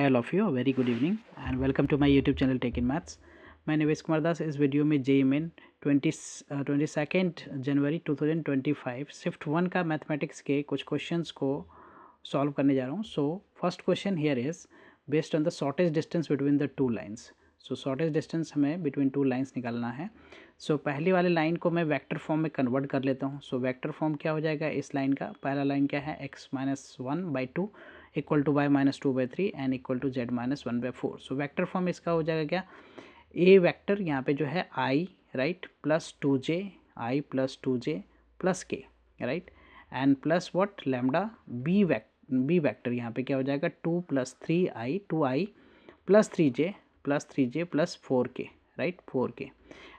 all of you, a very good evening and welcome to my YouTube channel Tech in Maths. मैं निवेश कुमार दास इस video में JEE main 22 जनवरी 2025 shift 1 का mathematics के कुछ क्वेश्चंस को सॉल्व करने जा रहा हूँ. So first question here is based on the shortage distance between the two lines. So shortage distance हमें बिटवीन टू लाइन्स निकालना है. सो पहली वाली लाइन को मैं वेक्टर फॉर्म में कन्वर्ट कर लेता हूँ. सो वेक्टर फॉर्म क्या हो जाएगा इस लाइन का? पहला लाइन क्या है? x-1/2 equal to y-2/3 and equal to z-1/4. So vector form इसका हो जाएगा क्या? ए वेक्टर यहाँ पे जो है i right plus 2j i plus 2j plus k right and plus what lambda b vector यहाँ पे क्या हो जाएगा 2 + 3i 2i plus 3j plus 4k right 4k.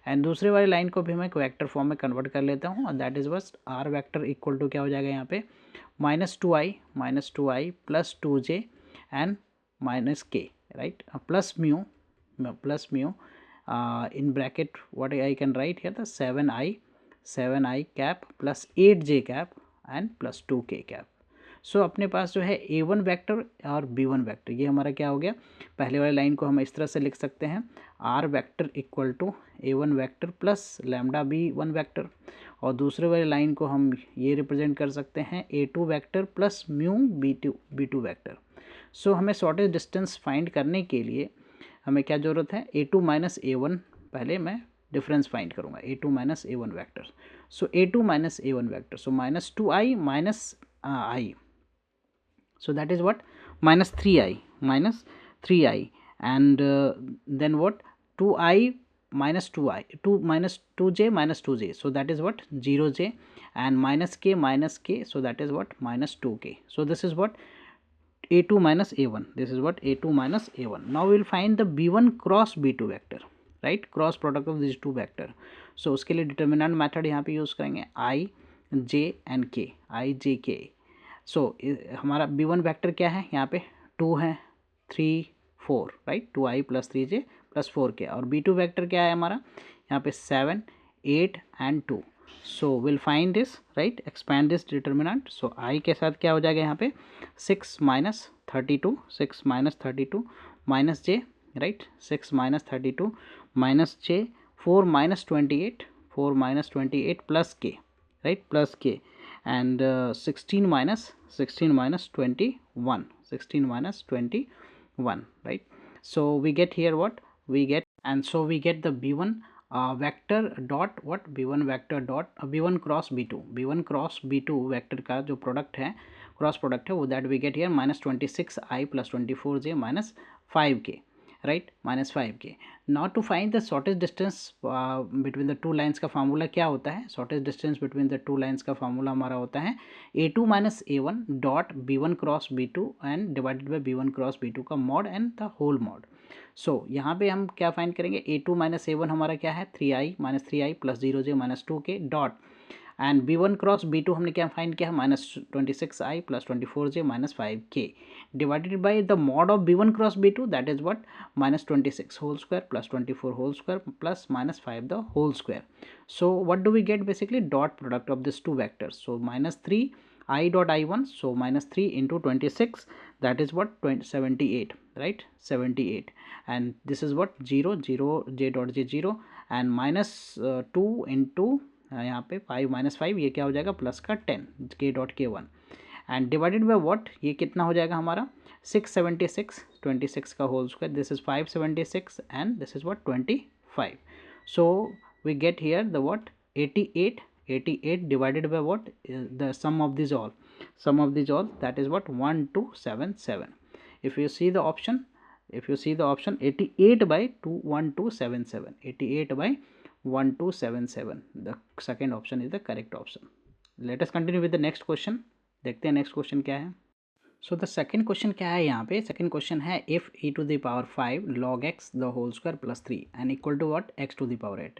And दूसरे वाली लाइन को भी मैं वेक्टर फॉर्म में कन्वर्ट कर लेता हूँ और दैट इज बस आर वेक्टर इक्वल टू क्या हो जाएगा यहाँ पे -2i plus 2j and minus k right plus mu in bracket what I can write here the 7i cap plus 8j cap and plus 2k cap. सो अपने पास जो है a1 vector और b1 vector, ये हमारा क्या हो गया? पहले वाली लाइन को हम इस तरह से लिख सकते हैं r vector equal to a1 vector plus lambda b1 vector, और दूसरे वाली लाइन को हम ये रिप्रेजेंट कर सकते हैं a2 vector plus mu b2 vector. So हमें शॉर्टेज डिस्टेंस फाइंड करने के लिए हमें क्या ज़रूरत है? a2 minus a1. पहले मैं डिफरेंस फाइंड करूँगा a2 minus a1 vector. So a2 minus a1 vector, so -2i minus i, so that is what minus 3i and then what 2i minus 2j minus 2j, so that is what 0j and minus k, so that is what minus 2k. So this is what a2 minus a1, this is what a2 minus a1. Now we will find the b1 cross b2 vector, right, cross product of these two vector. So उसके लिए determinant method यहाँ पे use करेंगे i j and k, i j k. सो हमारा b1 vector क्या है? यहाँ पे 2 है 3 4 right 2i plus 3j plus 4k, और b2 वेक्टर क्या है हमारा? यहाँ पे 7 8 and 2. So will find this right, expand this determinant. So i के साथ क्या हो जाएगा यहाँ पे 6 minus 32 minus j right 6 minus 32 minus j 4 minus 28 plus k right plus k and 16 minus 21 right. So we get here what we get, and so we get the b1 vector dot what b1 vector dot b1 cross b2 vector का जो product है cross product है वो that we get here -26i plus 24j minus 5k right minus 5k. Now to find the shortage distance between the two lines का formula क्या होता है? Shortage distance between the two lines का formula हमारा होता है a2 minus a1 dot b1 cross b2 and divided by b1 cross b2 का mod and the whole mod. So यहाँ पे हम क्या फाइंड करेंगे? a2 माइनस a1 हमारा क्या है? 3i plus 0j minus 2k dot and b1 cross b2 हमने क्या फाइंड किया? -26i plus 24j minus 5k divided by the mod of b1 cross b2 that is what -26 whole square plus 24 whole square plus -5 the whole square. So what do we get? Basically dot product of this two vectors. So -3i dot i1, so -3 into 26 that is what 78 right 78, and this is what 0 j dot j 0 and -2 into यहाँ पे 5 minus 5 ये क्या हो जाएगा? Plus का 10 k dot k1 and divided by what ये कितना हो जाएगा हमारा? 676 26 का whole square, this is 576 and this is what 25. So we get here the what 88 divided by what the sum of these all that is what 1277. if you see the option 88 by 1277 88 by 1277, the second option is the correct option. Let us continue with the next question. देखते हैं next question क्या है. So the second question क्या है यहाँ पे? Second question है if e to the power 5 log x the whole square plus 3 and equal to what x to the power 8.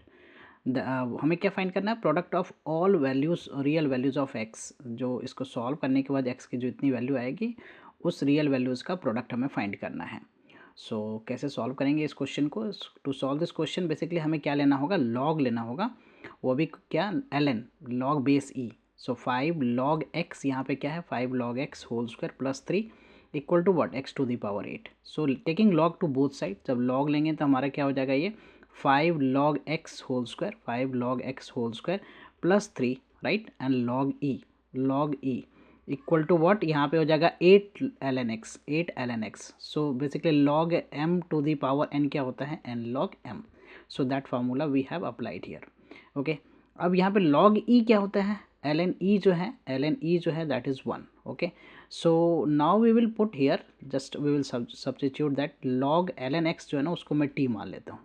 हमें क्या फाइंड करना है? Product of all values real values of x. जो इसको सॉल्व करने के बाद x की जो इतनी वैल्यू आएगी उस रियल वैल्यूज़ का प्रोडक्ट हमें फाइंड करना है. सो कैसे सॉल्व करेंगे इस क्वेश्चन को? To solve this question basically हमें क्या लेना होगा? लॉग लेना होगा, वो भी क्या? ln log base e. सो 5 log x यहाँ पे क्या है? 5 log x whole square plus 3 equal to what x to the power 8. So taking log to both side, जब log लेंगे तो हमारा क्या हो जाएगा ये 5 log x whole square, 5 log x whole square plus 3, right, and log e equal to what, यहाँ पे हो जाएगा 8 ln x, 8 ln x. So basically log m to the power n क्या होता है, n log m. So that formula we have applied here. Okay, अब यहाँ पे log e क्या होता है, ln e जो है that is 1. Okay, so now we will put here, just we will substitute that log ln x जो है ना उसको मैं t मान लेता हूँ.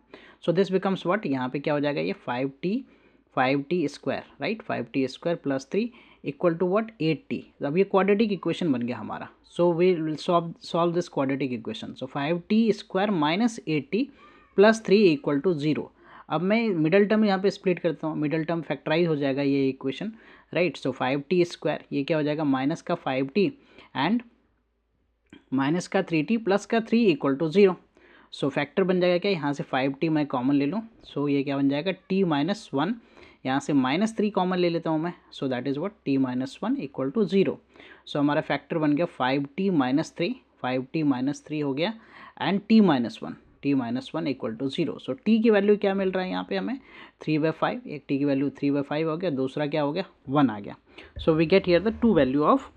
सो दिस बिकम्स व्हाट, यहाँ पे क्या हो जाएगा ये 5t square, right, 5t square plus 3 equal to what 8t. अब ये क्वाड्रेटिक इक्वेशन बन गया हमारा. So we will solve this quadratic equation. So 5t square minus 8t plus 3 equal to 0. अब मैं मिडल टर्म यहाँ पे स्प्लिट करता हूँ, मिडल टर्म फैक्टराइज हो जाएगा ये इक्वेशन, राइट. सो 5t स्क्वायर ये क्या हो जाएगा, माइनस का 5t एंड माइनस का 3t प्लस का 3 इक्वल टू 0. सो फैक्टर बन जाएगा क्या, यहाँ से 5t मैं कॉमन ले लूँ. सो ये क्या बन जाएगा t माइनस 1, यहाँ से माइनस 3 कॉमन ले लेता हूँ मैं. So that is what t minus 1 equal to 0. So हमारा फैक्टर बन गया 5t माइनस 3, 5t माइनस 3 हो गया and t minus 1 equal to 0. So t की वैल्यू क्या मिल रहा है यहाँ पे हमें 3/5, एक t की वैल्यू 3/5 हो गया, दूसरा क्या हो गया 1 आ गया. So we get here the two value of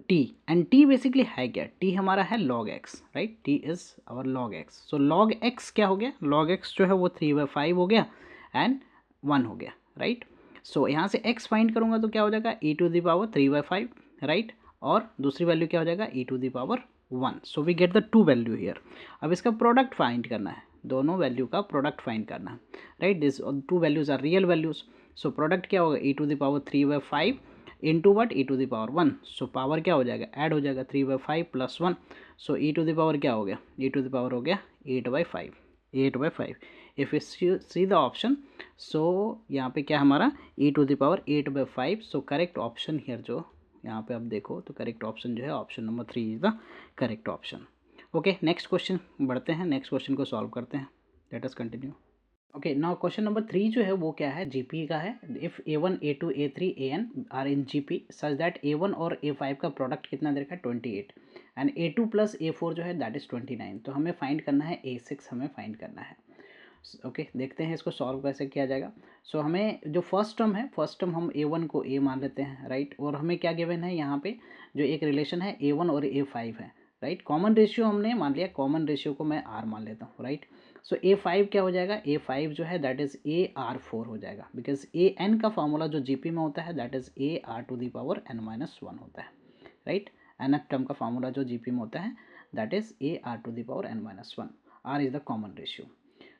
t and t basically है क्या, t हमारा है log x, right, t is our log x. So log x क्या हो गया, log x जो है वो 3/5 हो गया एंड 1 हो गया, राइट. सो यहाँ से x फाइंड करूँगा तो क्या हो जाएगा e to the power 3/5, right, और दूसरी वैल्यू क्या हो जाएगा e to the power 1. So we get the two value here. अब इसका प्रोडक्ट फाइंड करना है, दोनों वैल्यू का प्रोडक्ट फाइंड करना है, right. This two values are real values. So product क्या होगा e to the power 3/5 into what e to the power 1. So power क्या हो जाएगा, ऐड हो जाएगा 3/5 plus 1. So e to the power क्या हो गया, e टू द पावर हो गया 8/5. If you see the option, so यहाँ पे क्या हमारा e to the power 8/5. So correct option here, जो यहाँ पे आप देखो तो करेक्ट ऑप्शन जो है option number 3 is the correct option. Okay, next question बढ़ते हैं, नेक्स्ट क्वेश्चन को सॉल्व करते हैं. Let us continue. Okay, now question number 3 जो है वो क्या है, जीपी का है. If a1 a2 a3 an are in GP such that a1 और a5 का प्रोडक्ट कितना दे रखा है 28 एंड a2 प्लस a4 जो है दैट इज़ 29. तो हमें फाइंड करना है a6, हमें फाइंड करना है. ओके, देखते हैं इसको सॉल्व कैसे किया जाएगा. सो हमें जो फर्स्ट टर्म है, फर्स्ट टर्म हम a1 को a मान लेते हैं, राइट. और हमें क्या गिवन है यहाँ पे, जो एक रिलेशन है a1 और a5 है, राइट. कॉमन रेशियो हमने मान लिया, कॉमन रेशियो को मैं r मान लेता हूँ, राइट. सो a5 क्या हो जाएगा, a5 जो है दैट इज़ ar4 हो जाएगा, बिकॉज an का फार्मूला जो जीपी में होता है that is ar to the power n-1 होता है, राइट. nth टर्म का फार्मूला जो जीपी में होता है that is ar to the power n-1. r is the common ratio.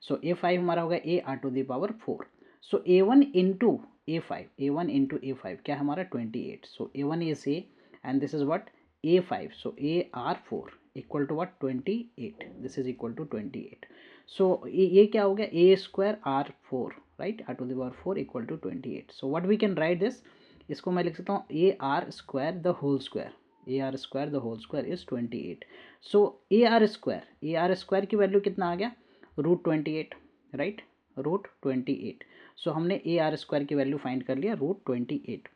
So a5 हमारा होगा ar to the power 4. So a1 into a5 क्या हमारा 28. So a1 is a and this is what a5. So ar4 equal to what 28. This is equal to 28. So ये क्या हो गया a square r4, right, r to the power 4 equal to 28. So what we can write this, इसको मैं लिख सकता हूँ ar square the whole square, ar square the whole square is 28. So ar square की वैल्यू कितना आ गया √28, right, √28. So हमने ar स्क्वायर की वैल्यू फाइंड कर लिया √28.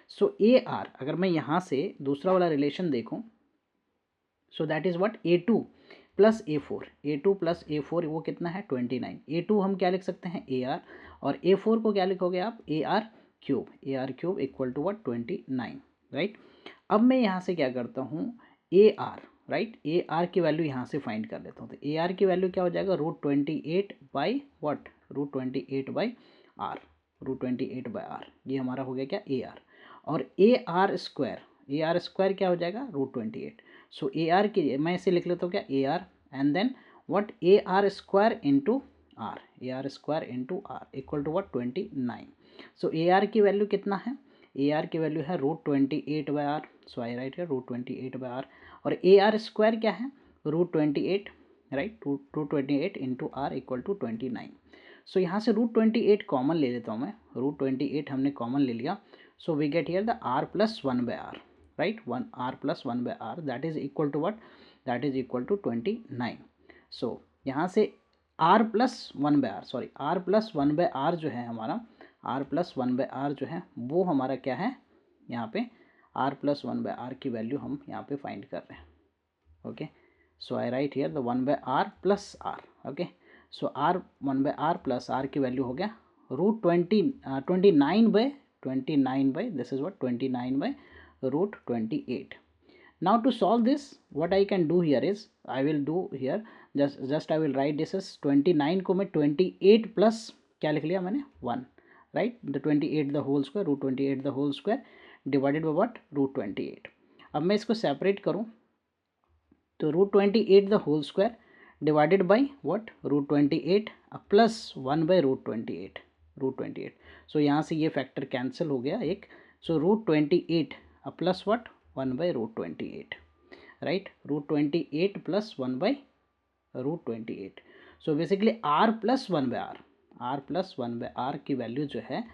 सो ar अगर मैं यहाँ से दूसरा वाला रिलेशन देखूँ, सो that is what a2 plus a4 वो कितना है 29. a2 हम क्या लिख सकते हैं ar, और a4 को क्या लिखोगे आप ar cube equal to what 29, right. अब मैं यहाँ से क्या करता हूँ ar, राइट, ar की वैल्यू यहाँ से फाइंड कर लेता हूँ. तो ar की वैल्यू क्या हो जाएगा √28 बाई व्हाट √28 बाई r, ये हमारा हो गया क्या ar. और ar स्क्वायर क्या हो जाएगा √28. सो ar की मैं इसे लिख लेता हूँ क्या ar and then what ar square into r, equal to what 29. So ar की वैल्यू कितना है, ar की वैल्यू है √28/r. सो आई राइट है √28/r. और ar स्क्वायर क्या है √28, right, √28 into r equal to 29. So यहाँ से √28 कॉमन ले लेता हूँ मैं, √28 हमने कॉमन ले लिया. So we get here the r plus 1/r, right, r plus 1/r that is equal to what, that is equal to 29. So यहाँ से r प्लस 1/r जो है हमारा, r प्लस 1/r जो है वो हमारा क्या है, यहाँ पे r प्लस 1/r की वैल्यू हम यहाँ पे फाइंड कर रहे हैं, Okay, so I write here the 1 by r plus r. Okay, so r 1 by r plus r की वैल्यू हो गया root 29 by this is what 29 by root 28. Now to solve this, what I can do here is I will do here just I will write this as 29 को मैं 28 plus क्या लिख लिया मैंने 1, right, the 28 the whole square root 28 the whole square divided by what root 28. अब मैं इसको separate करूँ तो root 28 the whole square divided by what root 28 plus 1 by root 28 so यहाँ से ये फैक्टर कैंसिल हो गया एक. So root 28 plus what 1 by root 28, right, root 28 plus 1 by root 28. So basically r plus 1 by r plus 1 by r की value जो है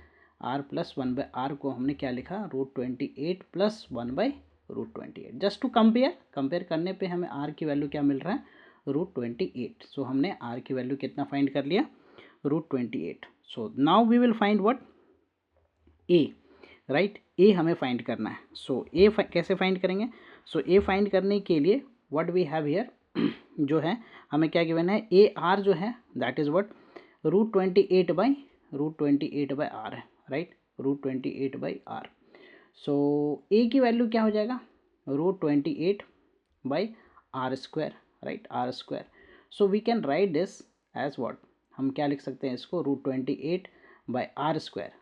are plus 1 by are को हमने क्या लिखा root 28 plus 1 by root 28. Just to compare करने पे हमें आर की वैल्यू क्या मिल रहा है रूट 28. सो हमने आर की वैल्यू कितना फाइंड कर लिया root 28. So now we will find what A, right, A हमें फाइंड करना है. सो ए कैसे फाइंड करेंगे. सो ए फाइंड करने के लिए व्हाट वी हैव हियर जो है हमें क्या गिवन है ए आर जो है that is what root 28 by r है, right, root 28 by r. So a की वैल्यू क्या हो जाएगा root 28 by r square, right, r square. So we can write this as what हम क्या लिख सकते हैं इसको रूट 28 बाई आर स्क्वायर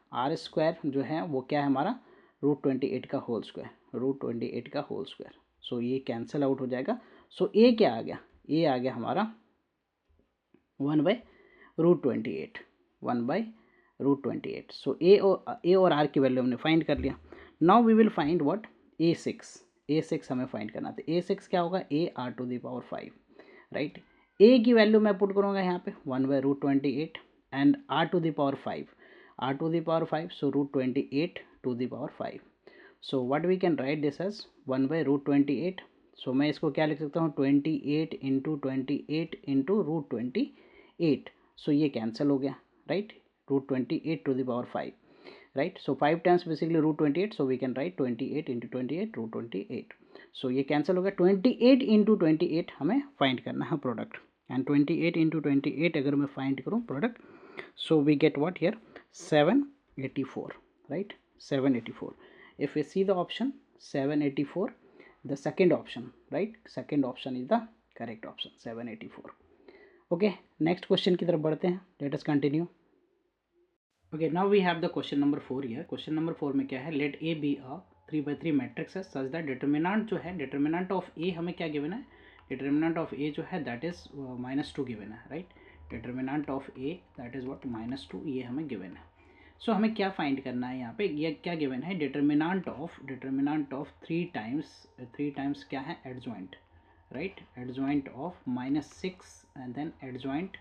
जो है वो क्या है हमारा रूट 28 का होल स्क्वायर. सो ये कैंसिल आउट हो जाएगा. सो ए क्या आ गया ए आ गया हमारा 1 बाई रूट 28. सो ए और आर की वैल्यू हमने फाइंड कर लिया. Now we will find what ए6 हमें फाइंड करना था. ए6 क्या होगा A R to the power 5, right. A की वैल्यू मैं पुट करूँगा यहाँ पे 1 by root 28 and R to the power 5 so root 28 to the power 5. So what we can write this as 1 by root 28. So मैं इसको क्या लिख सकता हूँ 28 इंटू रूट 28. सो ये कैंसिल हो गया, right, root 28 to the power 5, right. So 5 times basically root 28, so we can write 28 into 28 root 28. So ये cancel हो गया. 28 into 28 हमें find करना है product, and 28 into 28 अगर मैं find करूँ product, so we get what here 784, right, 784. If we see the option 784, the second option, right, second option is the correct option 784. Okay, next question की तरफ बढ़ते हैं. Let us continue. Okay, now we have the question number 4 here. Question number 4 में क्या है let A be a 3/3 matrix है such that determinant जो है determinant of A हमें क्या given है determinant of A जो है that is -2 given है, right. determinant of A that is what -2 ये हमें given है. So हमें क्या find करना है यहाँ पे ये क्या given है determinant of 3 times क्या है adjoint, right, adjoint of -6 and then adjoint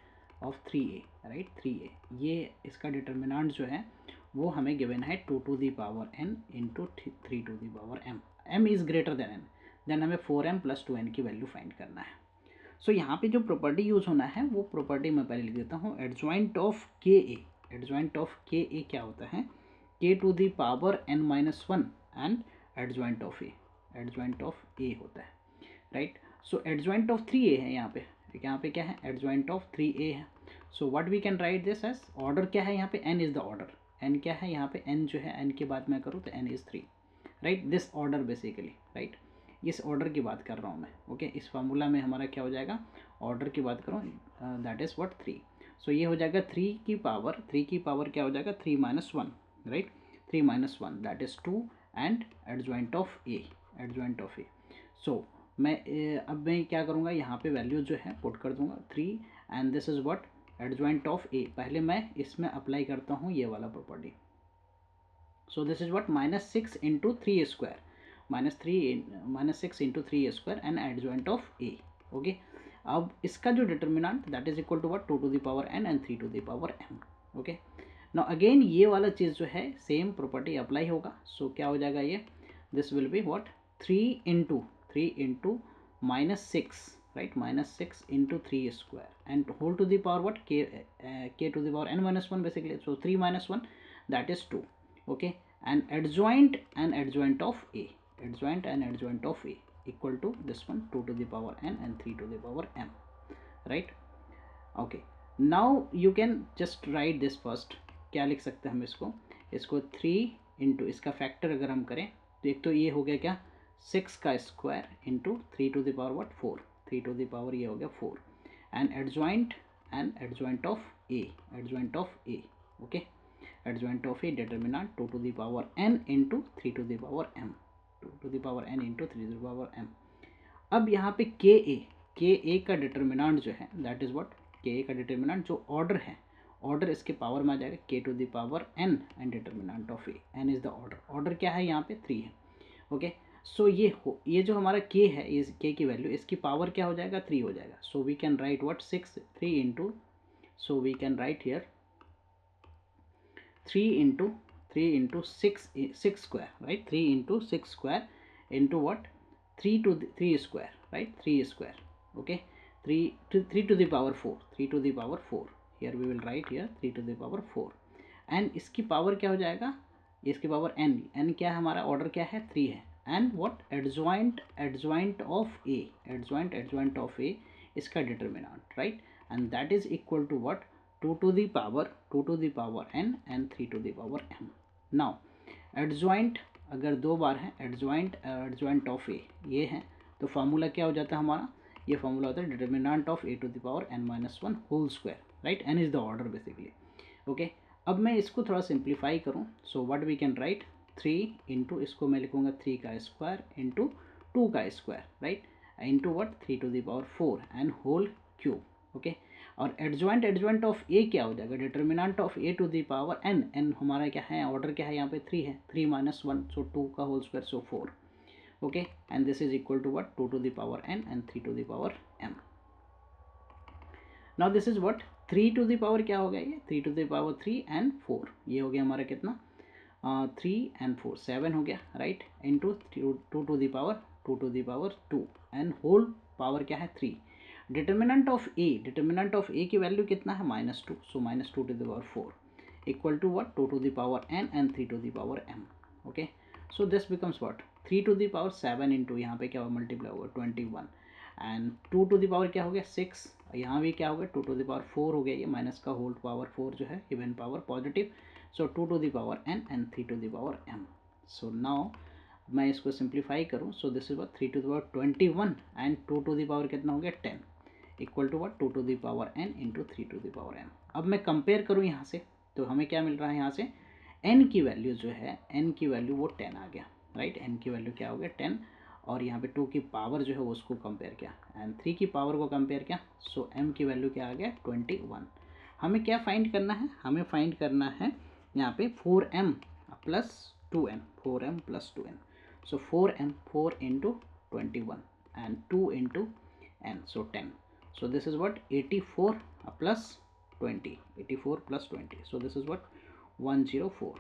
of 3a, right, 3a. ये इसका डिटर्मिनेंट जो है वो हमें गिवन है 2 to the power n into 3 to the power m. m is greater than n, then हमें 4m प्लस 2n की value find करना है. सो यहाँ पे जो प्रॉपर्टी यूज़ होना है वो प्रॉपर्टी मैं पहले लिख देता हूँ एडजॉइंट ऑफ के ए क्या होता है k to the power n minus 1 and adjoint of A होता है, right. So adjoint of 3a है यहाँ पे क्या है एडजॉइंट ऑफ 3a है. So what we can write this as order क्या है यहाँ पे n is the order. n क्या है यहाँ पे n जो है n की बात मैं करूँ तो n is 3, right. This order basically, right, इस ऑर्डर की बात कर रहा हूँ मैं. ओके, इस फार्मूला में हमारा क्या हो जाएगा ऑर्डर की बात करूँ दैट इज़ व्हाट 3. सो ये हो जाएगा 3 की पावर क्या हो जाएगा 3 minus 1, right, 3 minus 1 that is 2 and adjoint of A. So अब मैं क्या करूँगा यहाँ पे वैल्यू जो है पुट कर दूँगा 3 and this is what adjoint of A. पहले मैं इसमें अप्लाई करता हूँ ये वाला property. So this is what -6 into 3 square -6 into 3 square and adjoint of A. Okay, अब इसका जो determinant that is equal to what 2 to the power n and 3 to the power m. Okay, now again ये वाला चीज़ जो है same property apply होगा. सो क्या हो जाएगा ये this will be what 3 into -6, right, -6 into 3 square and whole to the power what k to the power n minus 1 basically. So 3 minus 1 that is 2. Okay, and adjoint of a equal to this one 2 to the power n and 3 to the power m, right? Okay, now you can just write this first. क्या लिख सकते हैं हम इसको 3 into इसका factor अगर हम करें तो एक तो ये हो गया क्या 6 का square into 3 to the power what 4, 3 to the power ये हो गया 4 and adjoint of A okay, adjoint of A determinant 2 to the power n into 3 to the power m, 2 to the power n into 3 to the power m। अब यहाँ पे के ए का determinant जो है दैट इज व्हाट, के ए का determinant जो ऑर्डर है, ऑर्डर इसके पावर में आ जाएगा k to the power n and determinant of A, n is the order क्या है यहाँ पे 3 है ओके। सो ये जो हमारा k है, इस k की वैल्यू इसकी पावर क्या हो जाएगा 3 हो जाएगा। So we can write what 6 3 into, so we can write here 3 into 6 square, right? 3 into 6 square into what 3 to the 3 square, right? 3 square, okay, 3 to the power 4, 3 to the power 4, here we will write here 3 to the power 4 and इसकी power क्या हो जाएगा, इसकी power n क्या है हमारा, order क्या है 3 है and what adjoint of A इसका determinant, right? And that is equal to what 2 to the power n and 3 to the power m। Now adjoint अगर दो बार है, एडजॉइंट ऑफ ए ये है तो फार्मूला क्या हो जाता है हमारा, ये फार्मूला होता है determinant of A to the power n minus 1 whole square, right? n is the order basically okay. अब मैं इसको थोड़ा सिंप्लीफाई करूँ, so what we can write 3 into इसको मैं लिखूँगा 3 का स्क्वायर इंटू 2 का square, right? Into what 3 to the power 4 and whole cube okay. और एडजॉइंट ऑफ ए क्या हो जाएगा, determinant of A to the power n हमारा क्या है, ऑर्डर क्या है यहाँ पे 3 है, 3 माइनस 1 सो 2 का whole square so 4 okay and this is equal to what 2 to the power n and 3 to the power m। Now this is what 3 to the power क्या हो गया, ये 3 टू द पावर 3 एंड 4, ये हो गया हमारा कितना 3 एंड 4 7 हो गया, right? Into 2 to the power 2 and whole power क्या है 3। डिटर्मिनेंट ऑफ ए की वैल्यू कितना है -2, so -2 to the power 4 equal to what 2 to the power n and 3 to the power m okay. So this becomes what 3 to the power 7 into यहाँ पे क्या होगा multiply होगा 21 एंड 2 टू द पावर क्या हो गया 6, यहाँ भी क्या हो गया 2 टू द पावर 4 हो गया, ये माइनस का होल पावर 4 जो है even power positive, so 2 to the power n and 3 to the power m। So now मैं इसको सिंप्लीफाई करूँ, so this is what 3 to the power 21 and 2 to the power कितना हो गया 10 equal to what 2 to the power n into 3 to the power m। अब मैं compare करूँ यहाँ से तो हमें क्या मिल रहा है, यहाँ से n की वैल्यू जो है, n की वैल्यू वो 10 आ गया, राइट? n की वैल्यू क्या हो गया 10 और यहाँ पे 2 की पावर जो है वो उसको कंपेयर किया एंड 3 की पावर को कंपेयर किया, सो m की वैल्यू क्या आ गया 21। हमें क्या फाइंड करना है, हमें फाइंड करना है यहाँ पे 4m plus 2n, 4m plus 2n, so 4m 4 into 21 and 2 into n, so 10। So this is what 84 plus 20, 84 plus 20, so this is what 104.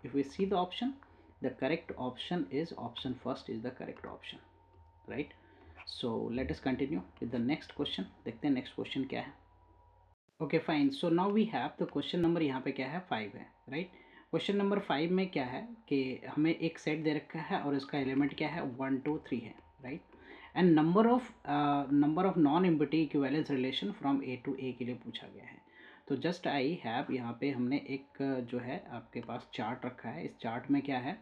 If we see the option, the correct option is option first is the correct option, right? So let us continue with the next question। देखते हैं next question क्या है। Okay fine, so now we have the question number यहाँ पे क्या है 5 है, right? Question number 5 में क्या है कि हमें एक सेट दे रखा है और इसका एलिमेंट क्या है 1 2 3 है, right? And number of non empty equivalence relation from A to A के लिए पूछा गया है। तो जस्ट आई हैव यहाँ पे हमने एक जो है आपके पास चार्ट रखा है, इस चार्ट में क्या है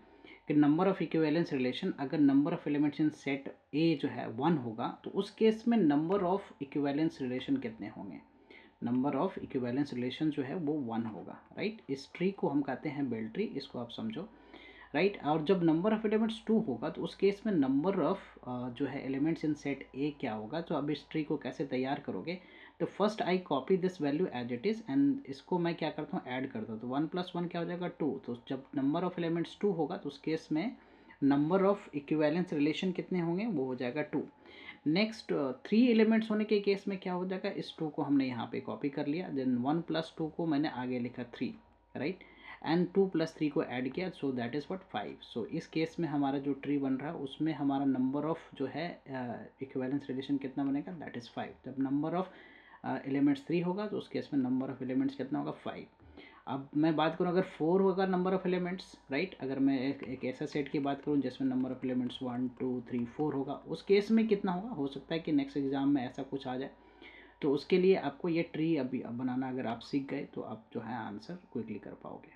कि नंबर ऑफ इक्विवेलेंस रिलेशन, अगर number of elements in set ए जो है 1 होगा तो उस केस में नंबर ऑफ इक्विवेलेंस रिलेशन कितने होंगे, नंबर ऑफ इक्विवेलेंस रिलेशन जो है वो 1 होगा, राइट? इस ट्री को हम कहते हैं बेल ट्री, इसको आप समझो, राइट? और जब नंबर ऑफ एलिमेंट्स 2 होगा तो उस केस में नंबर ऑफ जो है एलिमेंट्स इन सेट ए क्या होगा। तो अब इस ट्री को कैसे तैयार करोगे, तो first I copy this value as it is and इसको मैं क्या करता हूँ ऐड करता हूँ, तो 1 + 1 क्या हो जाएगा 2, तो जब नंबर ऑफ एलिमेंट्स 2 होगा तो उस केस में नंबर ऑफ इक्विवेलेंस रिलेशन कितने होंगे, वो हो जाएगा 2। नेक्स्ट 3 एलिमेंट्स होने के केस में क्या हो जाएगा, इस 2 को हमने यहाँ पे कॉपी कर लिया, देन 1 + 2 को मैंने आगे लिखा 3, राइट? एंड 2 + 3 को ऐड किया, सो दैट इज़ व्हाट 5। सो इस केस में हमारा जो ट्री बन रहा है उसमें हमारा नंबर ऑफ जो है इक्विवेलेंस रिलेशन कितना बनेगा, दैट इज़ 5। जब नंबर ऑफ एलिमेंट्स 3 होगा तो उस केस में नंबर ऑफ एलिमेंट्स कितना होगा 5। अब मैं बात करूँ अगर 4 होगा नंबर ऑफ़ एलिमेंट्स, राइट, अगर मैं एक ऐसा सेट की बात करूँ जिसमें नंबर ऑफ़ एलिमेंट्स 1 2 3 4 होगा, उस केस में कितना होगा, हो सकता है कि नेक्स्ट एग्जाम में ऐसा कुछ आ जाए, तो उसके लिए आपको ये ट्री अभी अब बनाना अगर आप सीख गए तो आप जो है आंसर क्विकली कर पाओगे।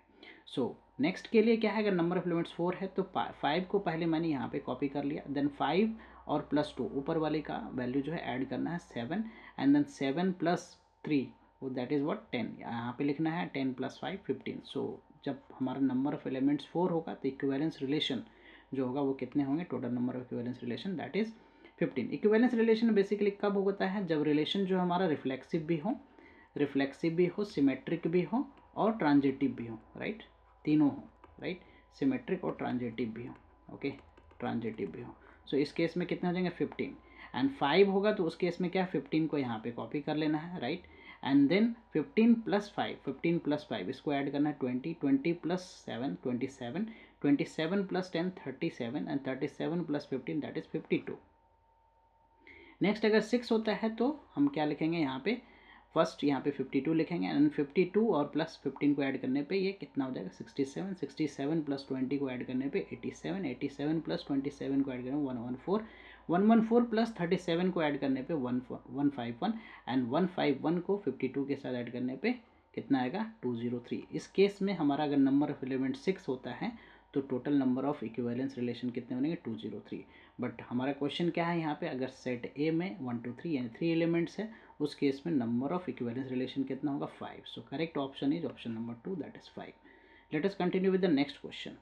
सो नेक्स्ट के लिए क्या है, अगर नंबर ऑफ एलिमेंट्स 4 है तो 5 को पहले मैंने यहाँ पे कॉपी कर लिया, देन 5 और प्लस 2 ऊपर वाले का वैल्यू जो है ऐड करना है 7, एंड देन 7 प्लस 3 वो दैट इज़ व्हाट 10, यहाँ पे लिखना है 10 प्लस 5 15। सो जब हमारा नंबर ऑफ एलिमेंट्स 4 होगा तो इक्विवेलेंस रिलेशन जो होगा वो कितने होंगे, total number of equivalence relation that is 15। Equivalence relation basically कब होता है, जब रिलेशन जो हमारा रिफ्लेक्सिव भी हो, सिमेट्रिक भी हो और ट्रांजिटिव भी हो, राइट, तीनों हो, राइट, सिमेट्रिक और ट्रांजिटिव भी हो, ओके, ट्रांजिटिव भी हो। सो इस केस में कितने हो जाएंगे 15, एंड 5 होगा तो उस केस में क्या 15 को यहाँ पे कॉपी कर लेना है, राइट, एंड देन 15 प्लस 5 इसको ऐड करना है 20, 20 plus 7 27, 27 plus 10 37, and 37 plus 15 that is 52। Next अगर 6 होता है तो हम क्या लिखेंगे यहाँ पे, फर्स्ट यहाँ पे 52 लिखेंगे, एंड 52 और प्लस 15 को ऐड करने पे ये कितना हो जाएगा 67, 67 प्लस 20 को ऐड करने पे 87, 87 प्लस 27 को ऐड करने पे 114, 114 प्लस 37 को ऐड करने पे 151, एंड 151 को 52 के साथ ऐड करने पे कितना आएगा 203। इस केस में हमारा अगर नंबर ऑफ एलिमेंट 6 होता है तो total number of equivalence relation कितने बनेंगे 203। बट हमारा क्वेश्चन क्या है यहाँ पे, अगर सेट ए में 1 2 3 यानी 3 एलिमेंट्स है, उस केस में नंबर ऑफ इक्विवेलेंस रिलेशन कितना होगा 5। So correct option is option number 2 that is 5। Let us continue with the next question.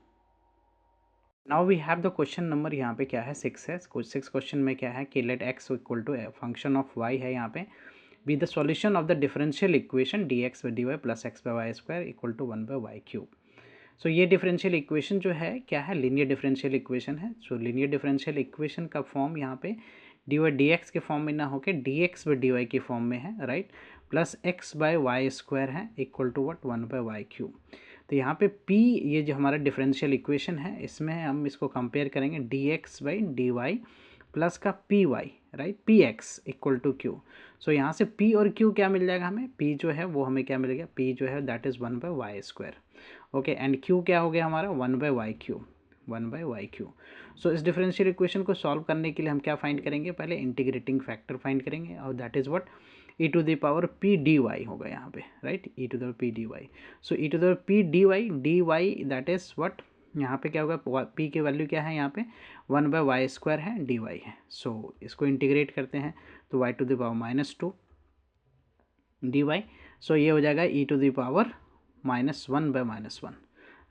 Now we have the question number यहाँ पे क्या है 6 है। कुछ 6 क्वेश्चन में क्या है कि let X equal to function of Y है यहाँ पे be the solution of the differential equation D X by D Y plus X by Y square equal to 1 by Y cube. So ये differential equation जो है क्या है, linear differential equation है। So linear differential equation का form यहाँ पे D Y D X के फॉर्म में ना होकर D X by D Y के फॉर्म में है, right, plus X by Y square है equal to what 1 by Y cube. तो यहाँ पे P ये जो हमारा डिफरेंशियल इक्वेशन है इसमें हम इसको कंपेयर करेंगे D X by D Y plus का P Y, right, P X equal to Q. So यहाँ से P और Q क्या मिल जाएगा हमें, P जो है वो हमें क्या मिलेगा, P जो है that is 1 by Y square, okay, and Q क्या हो गया हमारा 1 by Y cube, 1 by Y cube. So इस डिफरेंशियल इक्वेशन को सॉल्व करने के लिए हम क्या फाइंड करेंगे, पहले इंटीग्रेटिंग फैक्टर फाइंड करेंगे और that is what e to the power P D Y होगा यहाँ पे, right, e to the P D Y. So e to the P D Y that is what, यहाँ पे क्या होगा p की वैल्यू क्या है यहाँ पे 1 बाय वाई स्क्वायर है, डी वाई है। सो इसको इंटीग्रेट करते हैं तो y to the power -2 D Y. So ये हो जाएगा e to the power -1 by -1,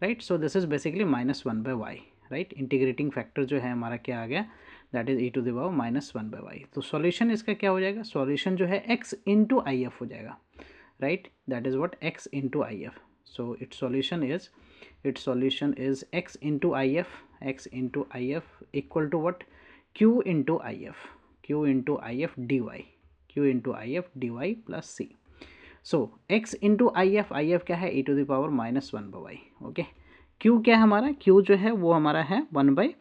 right. So this is basically -1 by Y, right. Integrating factor जो है हमारा क्या आ गया, that is e to the power -1 by Y. तो सॉल्यूशन इसका क्या हो जाएगा, सॉल्यूशन जो है x इंटू आई एफ हो जाएगा, right, that is what x into I F. So its solution is x into I F equal to what q into I F D Y plus c। So x into I F क्या है e to the power -1 by Y, okay. q क्या है हमारा, q जो है वो हमारा है 1 by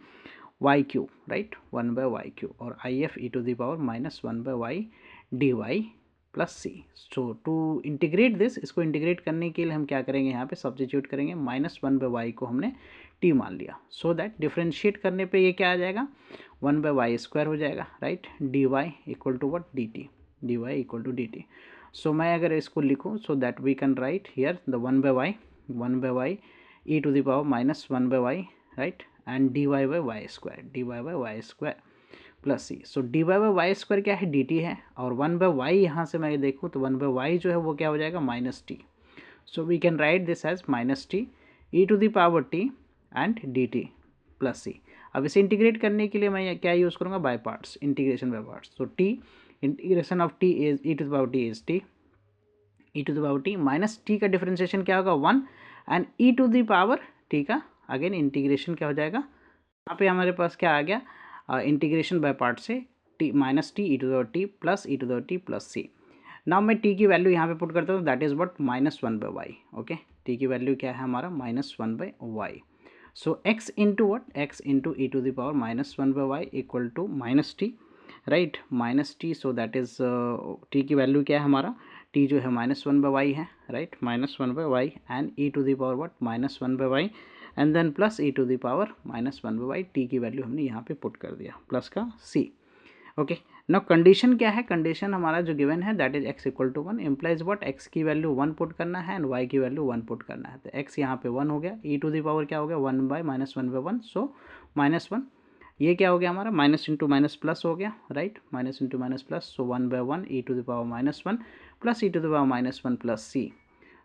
Y Q, right, 1 by Y Q, और I F E to the power -1 by Y D Y plus C. So to integrate this, इसको इंटीग्रेट करने के लिए हम क्या करेंगे, यहाँ पे सब्स्टिट्यूट करेंगे, -1 बाई वाई को हमने t मान लिया, सो दैट डिफ्रेंशिएट करने पे ये क्या आ जाएगा 1 बाई वाई स्क्वायर हो जाएगा, right, d y equal to what d t, d y equal to d t. So मैं अगर इसको लिखूँ so that we can write here the 1 by y e to the power -1 by y, right, and d y by Y square plus C. So d y by Y square क्या है, D T है, और 1 by Y यहाँ से मैं देखूँ तो 1 by Y जो है वो क्या हो जाएगा -t। So we can write this as -t e to the power t and d t plus c. अब इसे इंटीग्रेट करने के लिए मैं क्या यूज़ करूँगा, by parts, integration by parts. So t integration of t is e to the power t is t, e to the power t minus t का differentiation क्या होगा 1, and e to the power t का again integration क्या हो जाएगा, यहाँ पे हमारे पास क्या आ गया इंटीग्रेशन बाय पार्ट से t -t e to the t plus e to the t plus C. Now मैं t की वैल्यू यहाँ पे पुट करता हूँ, that is what -1 by Y, okay. t की वैल्यू क्या है हमारा -1 by Y. So x into what, x into e to the power -1 by Y equal to -t, right, -t। So that is t की value क्या है हमारा t जो है -1/y है, right, -1/y and e to the power what -1/y and then plus e to the power -1/y, t की value हमने यहाँ पे पुट कर दिया प्लस का c। ओके, नाउ कंडीशन क्या है, कंडीशन हमारा जो गिवन है that is x equal to 1 implies what, x की वैल्यू 1 पुट करना है एंड y की वैल्यू 1 पुट करना है। तो x यहाँ पे 1 हो गया, e टू द पावर क्या हो गया 1/-1/1, सो -1, ये क्या हो गया हमारा माइनस इंटू माइनस प्लस हो गया, right, minus into minus plus, so 1/1 e to the power -1 plus e to the power -1 plus c।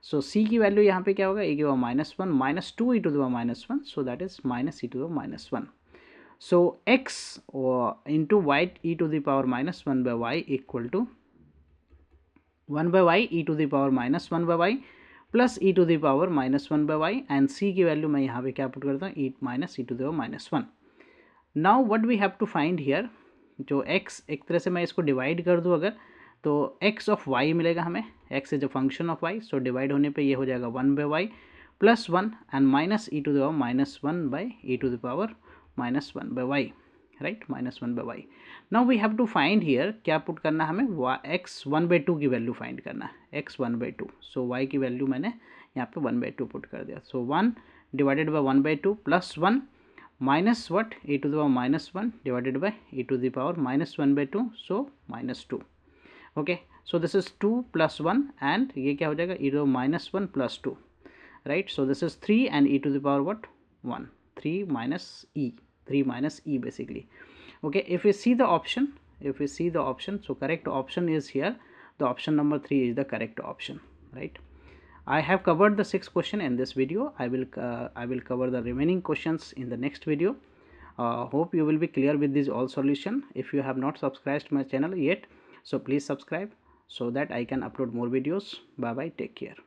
So c की वैल्यू यहाँ पे क्या होगा, e की power -1 -2 e to the power -1, so that is minus e to the power -1। So x into y e to the power -1/y equal to 1/y e to the power -1/y plus e to the power -1/y and c की value मैं यहाँ पे क्या put करता हूँ e to the power -1। Now what we have to find here, जो x एक तरह से मैं इसको डिवाइड कर दूँ अगर, तो x ऑफ y मिलेगा हमें, x is a function of y, so divide होने पे ये हो जाएगा 1/y plus 1 and minus e to the power -1/e to the power -1/y, right, -1/y। Now we have to find here, क्या put करना है हमें, x 1/2 की वैल्यू फाइंड करना है, x 1/2, सो y की वैल्यू मैंने यहाँ पे 1/2 पुट कर दिया, so 1 divided by 1/2 plus 1 minus what e to the power -1 divided by e to the power -1/2, so -2। Okay, so this is 2 plus 1 and ये क्या हो जाएगा e to the -1 plus 2, right, so this is 3 and e to the power what 1, 3 minus e basically। Okay, if we see the option, so correct option is here, the option number 3 is the correct option, right? I have covered the 6th question in this video. I will cover the remaining questions in the next video. Hope you will be clear with this all solution. If you have not subscribed my channel yet, so please subscribe so that I can upload more videos. Bye bye, take care.